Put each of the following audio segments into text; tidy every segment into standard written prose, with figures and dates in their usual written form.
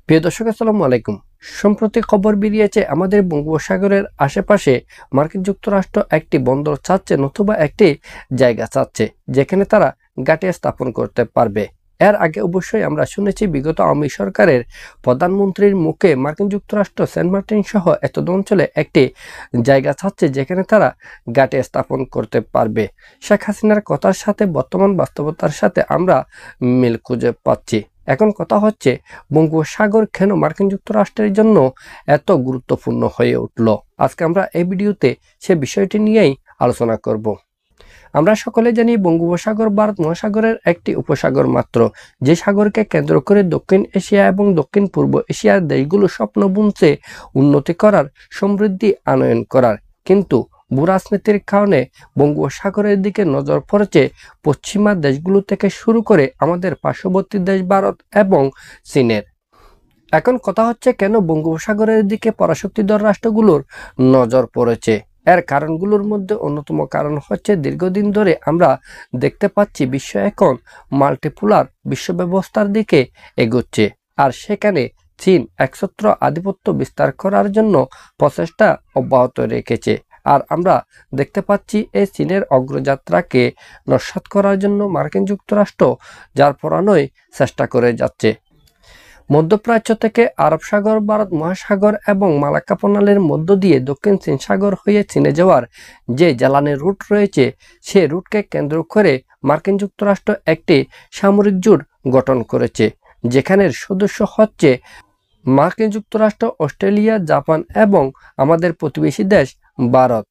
প্রিয় দর্শক, আসসালামু আলাইকুম। সম্প্রতি খবর বেরিয়েছে আমাদের বঙ্গোপসাগরের আশেপাশে মার্কিন যুক্তরাষ্ট্র একটি বন্দর চাচ্ছে, নতুবা একটি জায়গা চাচ্ছে যেখানে তারা ঘাঁটি স্থাপন করতে পারবে। এর আগে অবশ্যই আমরা শুনেছি বিগত আওয়ামী সরকারের প্রধানমন্ত্রীর মুখে মার্কিন যুক্তরাষ্ট্র সেন্ট মার্টিন সহ এতদ অঞ্চলে একটি জায়গা চাচ্ছে যেখানে তারা ঘাঁটি স্থাপন করতে পারবে। শেখ হাসিনার কথার সাথে বর্তমান বাস্তবতার সাথে আমরা মিল খুঁজে পাচ্ছি। এখন কথা হচ্ছে, বঙ্গোপসাগর কেন মার্কিন যুক্তরাষ্ট্রের জন্য এত গুরুত্বপূর্ণ হয়ে উঠল। আজকে আমরা এই ভিডিওতে সে বিষয়টি নিয়েই আলোচনা করব। আমরা সকলে জানি বঙ্গোপসাগর ভারত মহাসাগরের একটি উপসাগর মাত্র, যে সাগরকে কেন্দ্র করে দক্ষিণ এশিয়া এবং দক্ষিণ পূর্ব এশিয়ার দেশগুলো স্বপ্ন বুনছে উন্নতি করার, সমৃদ্ধি আনয়ন করার। কিন্তু ভূরাজনীতির কারণে বঙ্গোপসাগরের দিকে নজর পড়েছে পশ্চিমা দেশগুলো থেকে শুরু করে আমাদের পার্শ্ববর্তী দেশ ভারত এবং চীনের। এখন কথা হচ্ছে, কেন বঙ্গোপসাগরের দিকে পরাশক্তিধর রাষ্ট্রগুলোর নজর পড়েছে। এর কারণগুলোর মধ্যে অন্যতম কারণ হচ্ছে, দীর্ঘদিন ধরে আমরা দেখতে পাচ্ছি বিশ্ব এখন মাল্টিপোলার বিশ্ব ব্যবস্থার দিকে এগোচ্ছে, আর সেখানে চীন একছত্র আধিপত্য বিস্তার করার জন্য প্রচেষ্টা অব্যাহত রেখেছে। আর আমরা দেখতে পাচ্ছি এই চীনের অগ্রযাত্রাকে নস্যাৎ করার জন্য মার্কিন যুক্তরাষ্ট্র যার পরানই চেষ্টা করে যাচ্ছে। মধ্যপ্রাচ্য থেকে আরব সাগর, ভারত মহাসাগর এবং মালাক্কা প্রণালীর মধ্য দিয়ে দক্ষিণ চীন সাগর হয়ে চীনে যাওয়ার যে জ্বালানি রুট রয়েছে, সে রুটকে কেন্দ্র করে মার্কিন যুক্তরাষ্ট্র একটি সামরিক জোট গঠন করেছে, যেখানের সদস্য হচ্ছে মার্কিন যুক্তরাষ্ট্র, অস্ট্রেলিয়া, জাপান এবং আমাদের প্রতিবেশী দেশ ভারত।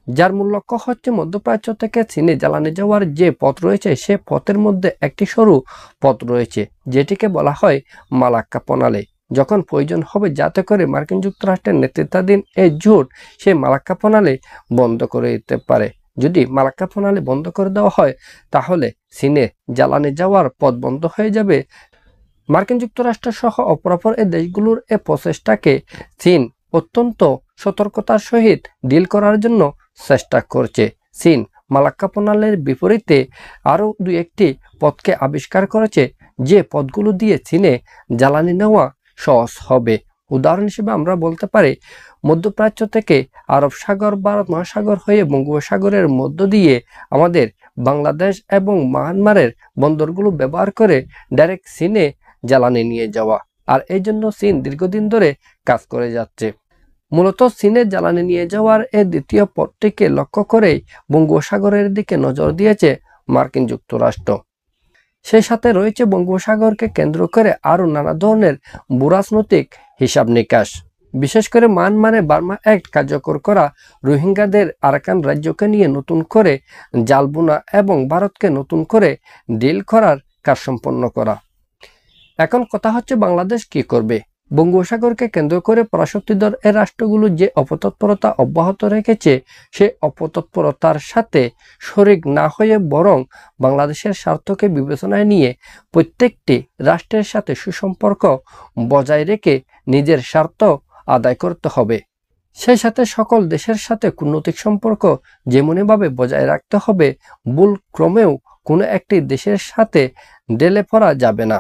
যার মূল লক্ষ্য হচ্ছে মধ্যপ্রাচ্য থেকে চীনে জ্বালানি যাওয়ার যে পথ রয়েছে, সে পথের মধ্যে একটি সরু পথ রয়েছে, যেটিকে বলা হয় মালাক্কা প্রণালী। যখন প্রয়োজন হবে, যাতে করে মার্কিন যুক্তরাষ্ট্রের নেতৃত্বাধীন এই জোট সে মালাক্কা প্রণালী বন্ধ করে দিতে পারে। যদি মালাক্কা প্রণালী বন্ধ করে দেওয়া হয়, তাহলে চীনে জ্বালানি যাওয়ার পথ বন্ধ হয়ে যাবে। মার্কিন যুক্তরাষ্ট্র সহ অপরাপর এই দেশগুলোর এ প্রচেষ্টাকে চীন অত্যন্ত সতর্কতার সহিত ডিল করার জন্য চেষ্টা করছে। চীন মালাক্কা প্রণালীর বিপরীতে আরও দুই একটি পথকে আবিষ্কার করেছে, যে পথগুলো দিয়ে চীনে জ্বালানি নেওয়া সহজ হবে। উদাহরণ হিসেবে আমরা বলতে পারি, মধ্যপ্রাচ্য থেকে আরব সাগর, ভারত মহাসাগর হয়ে বঙ্গোপসাগরের মধ্য দিয়ে আমাদের বাংলাদেশ এবং মায়ানমারের বন্দরগুলো ব্যবহার করে ডাইরেক্ট চীনে জ্বালানি নিয়ে যাওয়া। আর এই জন্য চীন দীর্ঘদিন ধরে কাজ করে যাচ্ছে। মূলত চীনে জ্বালানি নিয়ে যাওয়ার এই দ্বিতীয় পথটিকে লক্ষ্য করেই বঙ্গোপসাগরের দিকে নজর দিয়েছে মার্কিন যুক্তরাষ্ট্র। সেই সাথে রয়েছে বঙ্গোপসাগরকে কেন্দ্র করে আরও নানা ধরনের ভূরাজনৈতিক হিসাব নিকাশ। বিশেষ করে মায়ানমারে বার্মা অ্যাক্ট কার্যকর করা, রোহিঙ্গাদের আরাকান রাজ্যকে নিয়ে নতুন করে জাল বোনা এবং ভারতকে নতুন করে ডিল করার কাজ সম্পন্ন করা। এখন কথা হচ্ছে, বাংলাদেশ কি করবে। বঙ্গোপসাগরকে কেন্দ্র করে পরাশক্তিধর এই রাষ্ট্রগুলো যে অপতৎপরতা অব্যাহত রেখেছে, সে অপতৎপরতার সাথে শরিক না হয়ে বরং বাংলাদেশের স্বার্থকে বিবেচনায় নিয়ে প্রত্যেকটি রাষ্ট্রের সাথে সুসম্পর্ক বজায় রেখে নিজের স্বার্থ আদায় করতে হবে। সেই সাথে সকল দেশের সাথে কূটনৈতিক সম্পর্ক যেমনইভাবে বজায় রাখতে হবে, ভুল ক্রমেও কোনো একটি দেশের সাথে ঢেলে পড়া যাবে না।